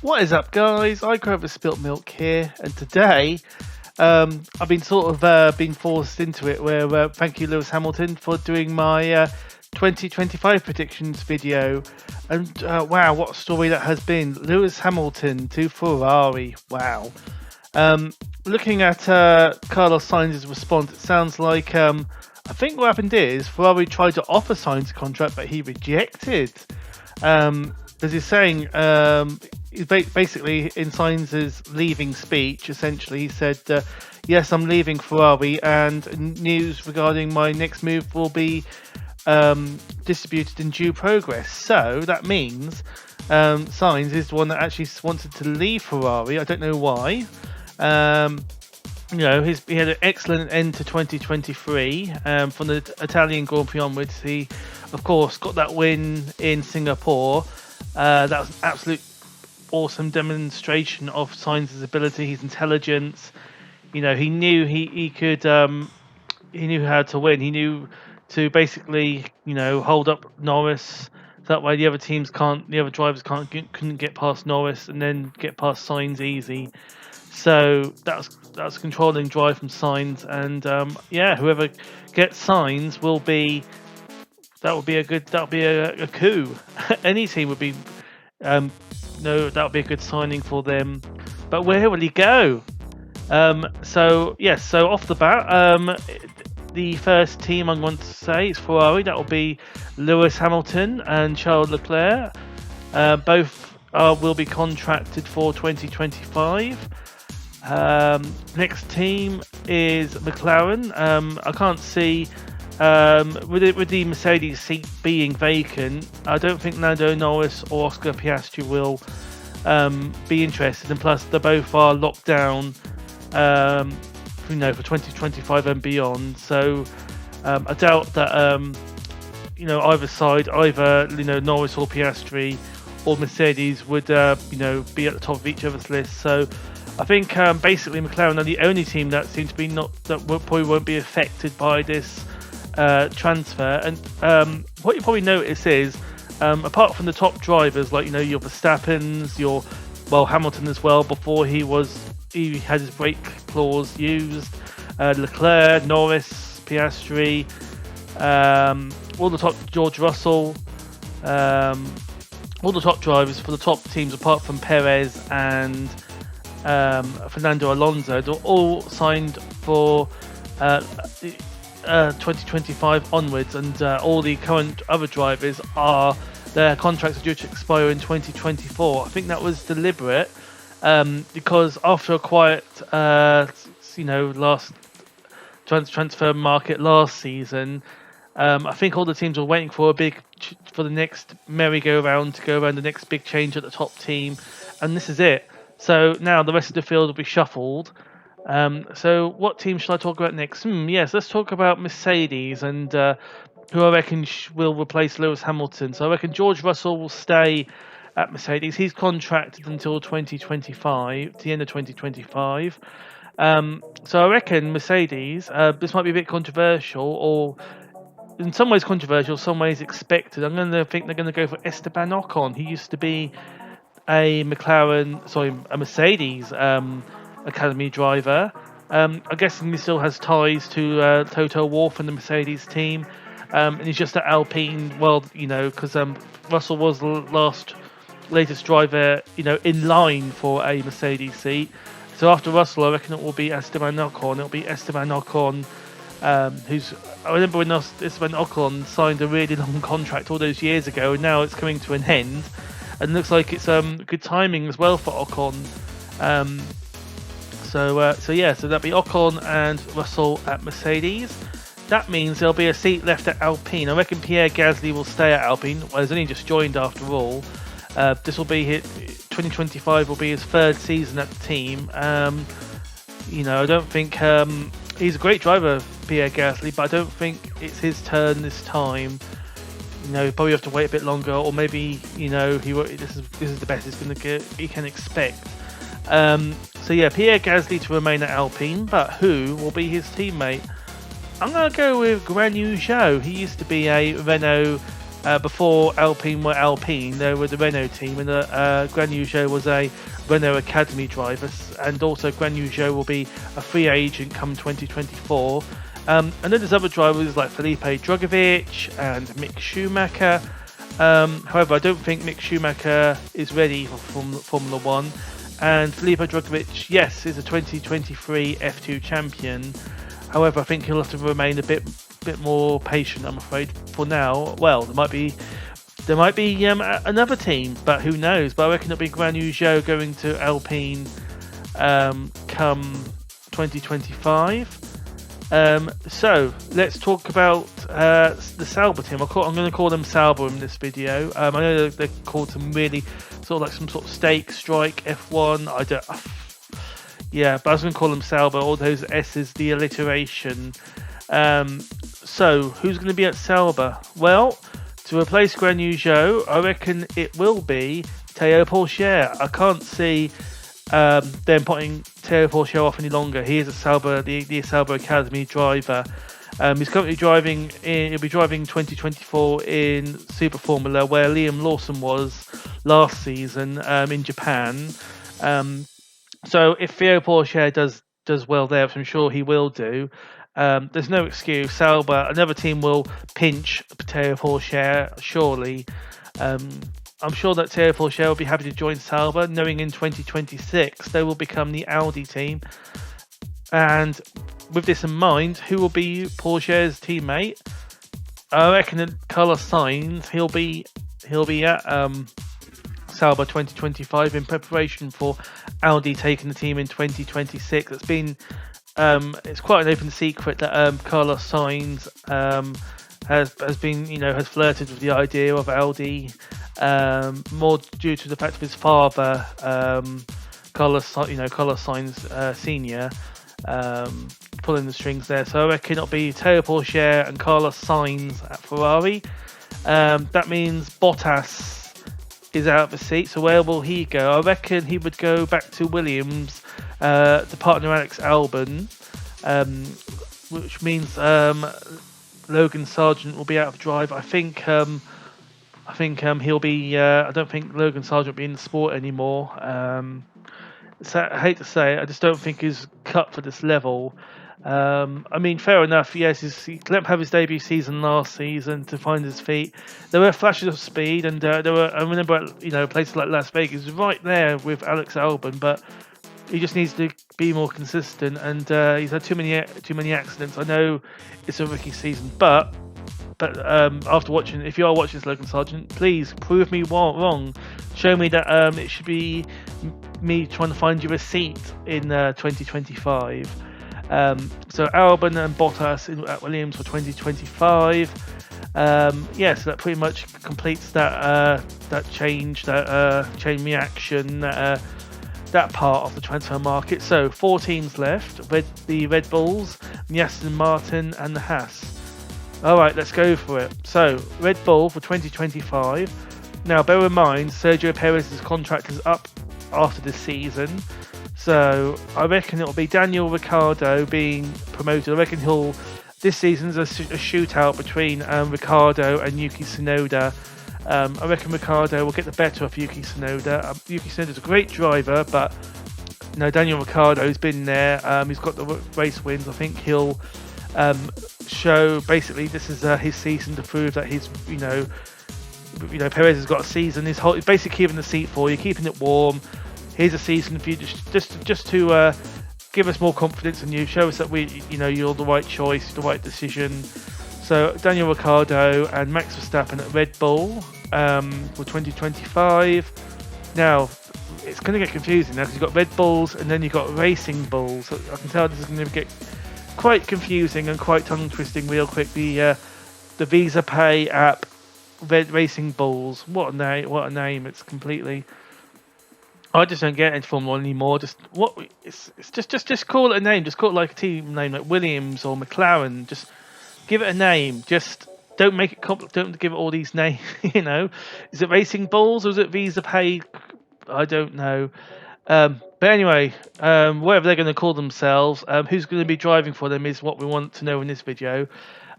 What is up, guys? I Grover Spilt Milk here, and today I've been being forced into it. Where thank you, Lewis Hamilton, for doing my 2025 predictions video. And wow, what a story that has been! Lewis Hamilton to Ferrari. Wow. Looking at Carlos Sainz's response, it sounds like I think what happened is Ferrari tried to offer Sainz a contract, but he rejected. As he's saying, basically in Sainz's leaving speech, essentially he said, "Yes, I'm leaving Ferrari, and news regarding my next move will be distributed in due progress." So that means Sainz is the one that actually wanted to leave Ferrari. I don't know why. He had an excellent end to 2023 from the Italian Grand Prix onwards. He, of course, got that win in Singapore. That was an absolute awesome demonstration of Sainz's ability, his intelligence. He knew he could. He knew how to win. He knew to basically, hold up Norris. That way, the other drivers couldn't get past Norris and then get past Sainz easy. So that's a controlling drive from Sainz, and whoever gets Sainz will be a coup. Any team would be that would be a good signing for them. But where will he go? So off the bat, the first team I'm going to say is Ferrari. That will be Lewis Hamilton and Charles Leclerc. Both will be contracted for 2025. Next team is McLaren. I can't see with the Mercedes seat being vacant. I don't think Lando Norris or Oscar Piastri will be interested, and plus they both are locked down, for 2025 and beyond. So I doubt that either side, either Norris or Piastri or Mercedes would be at the top of each other's list. So I think basically McLaren are the only team that seems to be probably won't be affected by this transfer. And what you probably notice is, apart from the top drivers like your Verstappen's, Hamilton as well, before he had his brake clause used, Leclerc, Norris, Piastri, all the top, George Russell, all the top drivers for the top teams apart from Perez and Fernando Alonso, they're all signed for 2025 onwards, and all the current other drivers their contracts are due to expire in 2024. I think that was deliberate, because after a quiet last transfer market last season, I think all the teams were waiting for the next merry-go-round to go around the next big change at the top team, and this is it. So now the rest of the field will be shuffled. So what team should I talk about next? Yes, let's talk about Mercedes and who I reckon will replace Lewis Hamilton. So I reckon George Russell will stay at Mercedes. He's contracted until 2025, the end of 2025. So I reckon Mercedes, this might be a bit controversial, or in some ways controversial, some ways expected. I'm going to think they're going to go for Esteban Ocon. He used to be a Mercedes academy driver. I'm guessing he still has ties to Toto Wolff and the Mercedes team, and he's just at Alpine. Because Russell was the latest driver, in line for a Mercedes seat. So after Russell, I reckon it will be Esteban Ocon. It'll be Esteban Ocon, I remember when Esteban Ocon signed a really long contract all those years ago, and now it's coming to an end. And it looks like it's good timing as well for Ocon. So that'll be Ocon and Russell at Mercedes. That means there'll be a seat left at Alpine. I reckon Pierre Gasly will stay at Alpine. Well, he's only just joined after all. This will be 2025 will be his third season at the team. I don't think he's a great driver, Pierre Gasly, but I don't think it's his turn this time. Probably have to wait a bit longer, or maybe this is the best he can expect. Pierre Gasly to remain at Alpine, but who will be his teammate? I'm going to go with Guan Yu Zhou. He used to be a Renault Before Alpine were Alpine, they were the Renault team, and Guan Yu Zhou was a Renault Academy driver, and also Guan Yu Zhou will be a free agent come 2024. And then there's other drivers like Felipe Drugovich and Mick Schumacher. However, I don't think Mick Schumacher is ready for Formula One. And Felipe Drugovich, yes, is a 2023 F2 champion. However, I think he'll have to remain a bit more patient, I'm afraid, for now. Well, there might be another team, but who knows? But I reckon it'll be Guan Yu Zhou going to Alpine come 2025. So let's talk about the Sauber team. I'm going to call them Sauber in this video. I know they're called some really sort of like some sort of stake strike F1. Yeah, but I was going to call them Sauber. All those S's, the alliteration. So who's going to be at Sauber? Well, to replace Guan Yu Zhou, I reckon it will be Théo Pourchaire. I can't see them putting Théo Pourchaire off any longer. He is a Sauber, the Sauber Academy driver. He's currently driving he'll be driving 2024 in Super Formula, where Liam Lawson was last season in Japan. So if Théo Pourchaire does well there, which I'm sure he will do, there's no excuse. Sauber, another team will pinch Théo Pourchaire, surely. I'm sure that Théo Pourchaire will be happy to join Sauber, knowing in 2026 they will become the Audi team. And with this in mind, who will be Pourchaire's teammate? I reckon that Carlos Sainz, he'll be at Sauber 2025 in preparation for Audi taking the team in 2026. It's been it's quite an open secret that Carlos Sainz has flirted with the idea of Audi, more due to the fact of his father, Carlos Sainz Senior, pulling the strings there. So I reckon it'll be Théo Pourchaire and Carlos Sainz at Ferrari. That means Bottas is out of the seat. So where will he go? I reckon he would go back to Williams, to partner Alex Albon, which means Logan Sargent will be out of drive. I think he'll be. I don't think Logan Sargent will be in the sport anymore. So I hate to say it, I just don't think he's cut for this level. I mean, fair enough. Yes, he couldn't have his debut season last season to find his feet. There were flashes of speed, and there were. I remember, places like Las Vegas, right there with Alex Albon, but he just needs to be more consistent. And he's had too many accidents. I know it's a rookie season, but after watching, if you are watching this, Logan Sargent, please prove me wrong. Show me that it should be me trying to find you a seat in 2025. So Albon and Bottas at Williams for 2025. So that pretty much completes that chain reaction, that part of the transfer market. So 4 teams left: the Red Bulls, the Aston Martin, and the Haas. All right, let's go for it. So Red Bull for 2025. Now, bear in mind, Sergio Perez's contract is up after this season. So I reckon it'll be Daniel Ricciardo being promoted. I reckon this season's a shootout between Ricciardo and Yuki Tsunoda. I reckon Ricciardo will get the better of Yuki Tsunoda. Yuki Tsunoda's a great driver, but Daniel Ricciardo's been there. He's got the race wins. I think he'll show, basically, this is his season to prove that he's, Perez has got a season. He's basically keeping the seat for you, keeping it warm. Here's a season for you just to give us more confidence in you, show us that you're the right choice, the right decision. So Daniel Ricciardo and Max Verstappen at Red Bull for 2025. Now it's going to get confusing now because you've got Red Bulls and then you've got Racing Bulls. So I can tell this is going to get quite confusing and quite tongue twisting real quick. The Visa Pay app, Racing Bulls. What a name! It's completely. I just don't get into Formula 1 anymore. Just call it a name. Just call it like a team name, like Williams or McLaren. Just give it a name. Just don't make it complicated. Don't give it all these names. Is it Racing Bulls or is it Visa Pay? I don't know. But anyway, whatever they're going to call themselves, who's going to be driving for them is what we want to know in this video.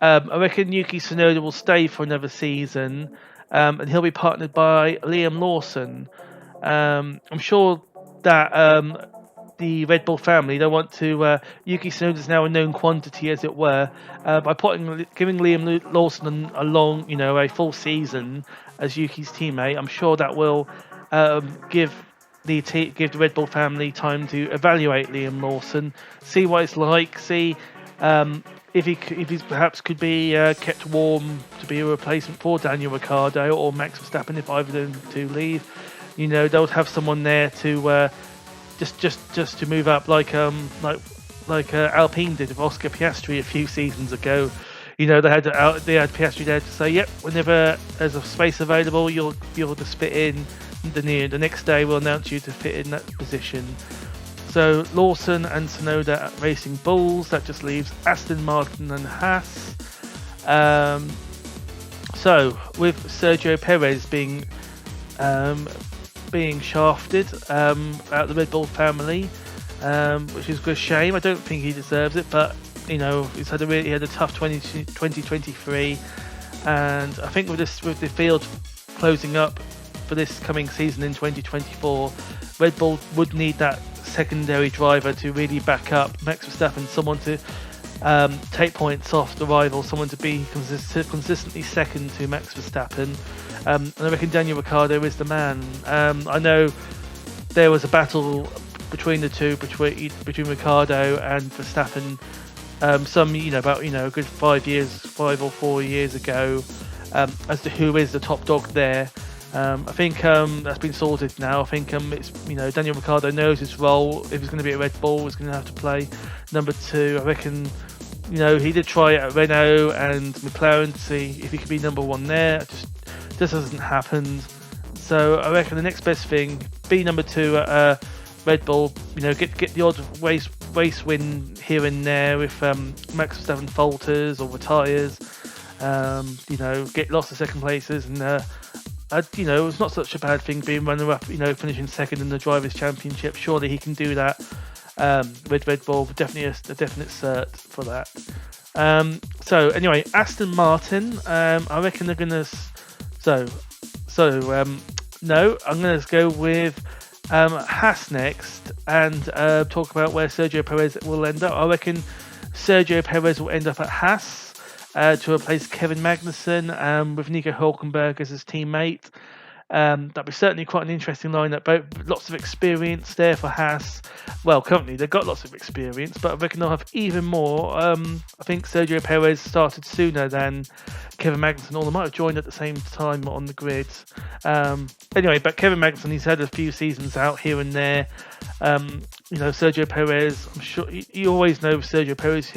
I reckon Yuki Tsunoda will stay for another season, and he'll be partnered by Liam Lawson. I'm sure that the Red Bull family don't want to. Yuki Tsunoda is now a known quantity, as it were, by giving Liam Lawson a full season as Yuki's teammate. I'm sure that will give the Red Bull family time to evaluate Liam Lawson, see what it's like, see if he perhaps could be kept warm to be a replacement for Daniel Ricciardo or Max Verstappen if either of them to leave. They'll have someone there to just to move up like Alpine did with Oscar Piastri a few seasons ago. They had Piastri there to say, yep, whenever there's a space available, you'll be able to fit in. The next day we'll announce you to fit in that position. So Lawson and Tsunoda at Racing Bulls. That just leaves Aston Martin and Haas. So with Sergio Perez being shafted out the Red Bull family, which is a shame. I don't think he deserves it, but he had a tough 2023, and I think with the field closing up for this coming season in 2024, Red Bull would need that secondary driver to really back up Max Verstappen, someone to take points off the rival, someone to be consistently second to Max Verstappen. And I reckon Daniel Ricciardo is the man. I know there was a battle between the two, between Ricciardo and Verstappen, about a good 5 or 4 years ago, as to who is the top dog there. I think that's been sorted now. I think it's Daniel Ricciardo knows his role. If he's going to be at Red Bull, he's going to have to play number 2. I reckon he did try it at Renault and McLaren to see if he could be number 1 there. Just hasn't happened. So I reckon the next best thing, be number 2 at Red Bull. Get the odd race win here and there if Max Verstappen falters or retires. Get lots of second places, and it's not such a bad thing being runner-up. Finishing second in the Drivers' Championship. Surely he can do that with Red Bull. Definitely a definite cert for that. So anyway, Aston Martin. I reckon they're gonna. No, I'm gonna go with Haas next and talk about where Sergio Perez will end up. I reckon Sergio Perez will end up at Haas. To replace Kevin Magnussen with Nico Hülkenberg as his teammate. That'd be certainly quite an interesting lineup. Lots of experience there for Haas. Well, currently they've got lots of experience, but I reckon they'll have even more. I think Sergio Perez started sooner than Kevin Magnussen, or they might have joined at the same time on the grid. Anyway, but Kevin Magnussen, he's had a few seasons out here and there. Sergio Perez, I'm sure you always know Sergio Perez.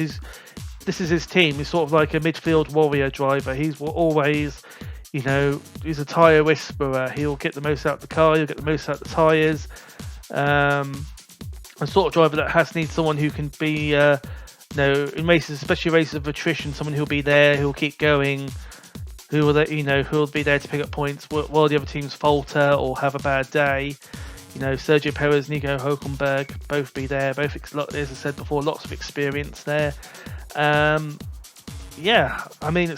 This is his team. He's sort of like a midfield warrior driver. He's always, he's a tyre whisperer. He'll get the most out of the car. He'll get the most out of the tyres. A sort of driver that needs someone who can be, in races, especially races of attrition, someone who'll be there, who'll keep going, who'll be there to pick up points while the other teams falter or have a bad day. Sergio Perez, Nico Hülkenberg, both be there. Both, as I said before, lots of experience there. It's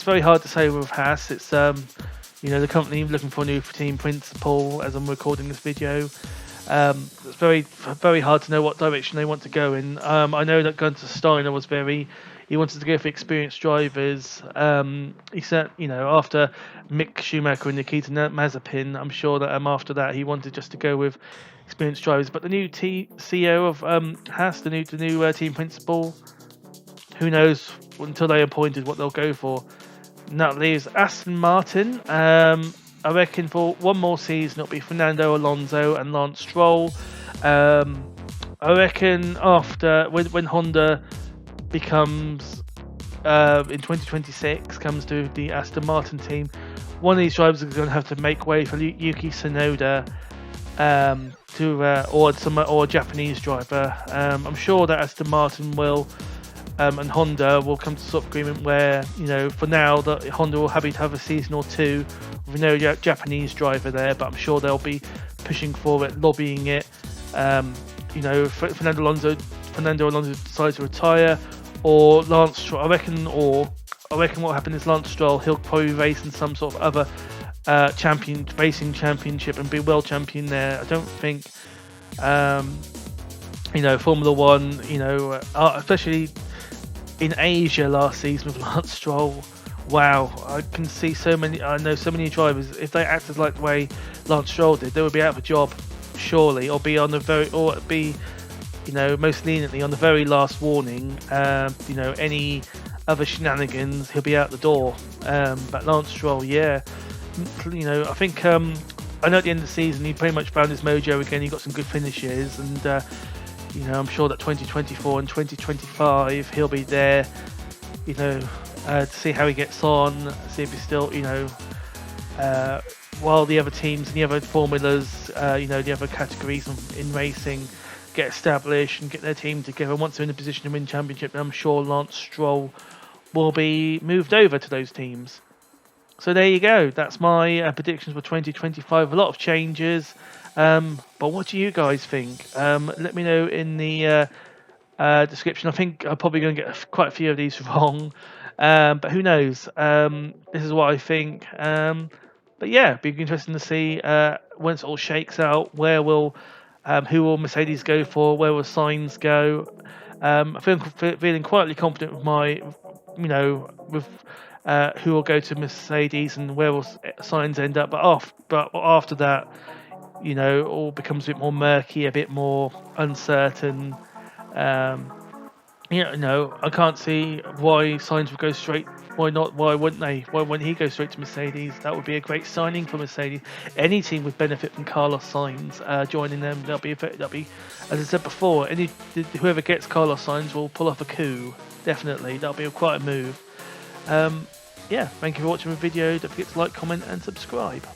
very hard to say with Haas. It's the company looking for a new team principal as I'm recording this video. It's very, very hard to know what direction they want to go in. I know that Gunther Steiner he wanted to go for experienced drivers. He said, after Mick Schumacher and Nikita Mazepin, I'm sure that after that he wanted just to go with experienced drivers. But the new CEO of Haas, the new team principal, who knows until they appointed what they'll go for. And that leaves Aston Martin. I reckon for one more season it'll be Fernando Alonso and Lance Stroll. I reckon after when Honda becomes in 2026 comes to the Aston Martin team, one of these drivers is going to have to make way for Yuki Tsunoda or a Japanese driver. I'm sure that Aston Martin will. And Honda will come to sort of agreement where, for now, that Honda will happy to have a season or two with no Japanese driver there, but I'm sure they'll be pushing for it, lobbying it. Fernando Alonso decides to retire, or Lance Stroll, I reckon, or I reckon what will happen is Lance Stroll, he'll probably race in some sort of other racing championship and be world champion there. I don't think, Formula One, especially in Asia last season with Lance Stroll. Wow, I can see I know so many drivers, if they acted like the way Lance Stroll did, they would be out of a job, surely, or be most leniently on the very last warning. Any other shenanigans, he'll be out the door. But Lance Stroll, yeah, I think I know at the end of the season he pretty much found his mojo again. He got some good finishes, and I'm sure that 2024 and 2025 he'll be there. To see how he gets on, see if he's still, while the other teams and the other formulas, the other categories in racing get established and get their team together. Once they're in a position to win championship, I'm sure Lance Stroll will be moved over to those teams. So there you go. That's my predictions for 2025. A lot of changes. But what do you guys think? Let me know in the description. I think I'm probably going to get quite a few of these wrong. But who knows? This is what I think. But yeah, it'd be interesting to see once it all shakes out, who will Mercedes go for? Where will Sainz go? I'm feeling quietly confident with who will go to Mercedes and where will Sainz end up. But after that, all becomes a bit more murky, a bit more uncertain. I can't see why Sainz would go straight. Why not? Why wouldn't they? Why wouldn't he go straight to Mercedes? That would be a great signing for Mercedes. Any team would benefit from Carlos Sainz joining them. That'll be, as I said before, whoever gets Carlos Sainz will pull off a coup. Definitely, that'll be quite a move. Thank you for watching the video. Don't forget to like, comment, and subscribe.